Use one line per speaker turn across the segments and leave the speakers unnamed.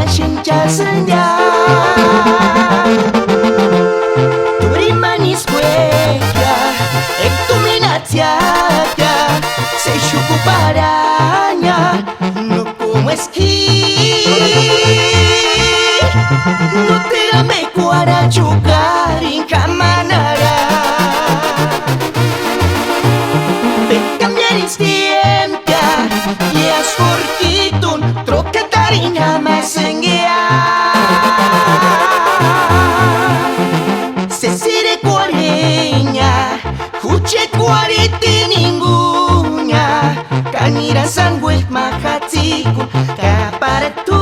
senja senja Turi manis cueca Ektuminatiaga Sei syukur padanya No como esqui No te ame kuara juga rinkamanara Cambiare stiempia E ascoltitun Troca tarina masengia Se sire cuareña Huche cuariti ningunya Kanira sangue makatiku Kapara tu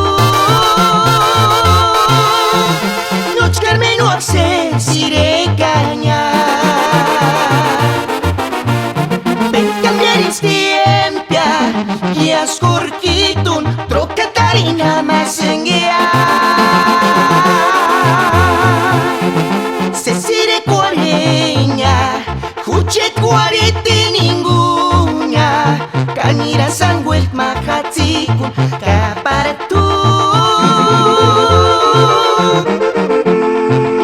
Noć carmenu se sire caña Stiempia E ascoltitun Troca tarina masengia Se sire cuareña Huche cuariti ningunya Kanira sangue makatiku Kapara tu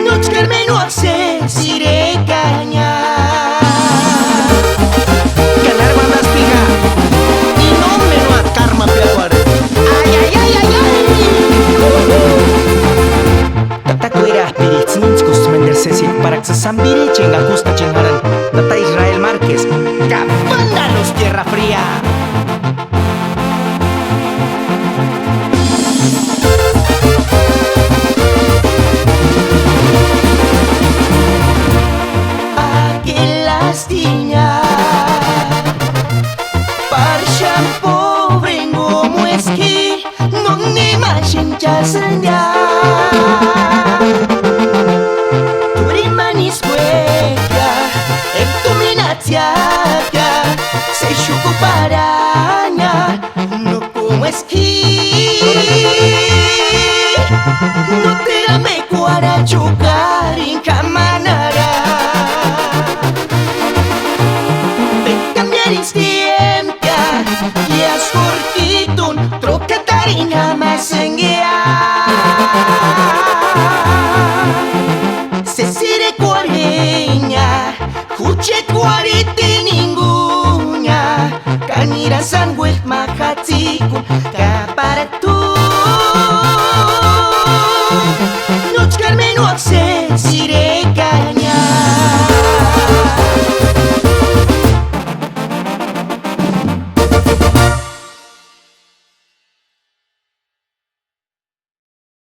Noć carmenu se sire caña Para sesambiri chenga justa chengaran Tata Israel Márquez Capándalos tierra fría Aquelas tiña Parxan pobre como esqui Non ni imagine ya senja Sei syukur padanya No como esqui No te ame kuara juga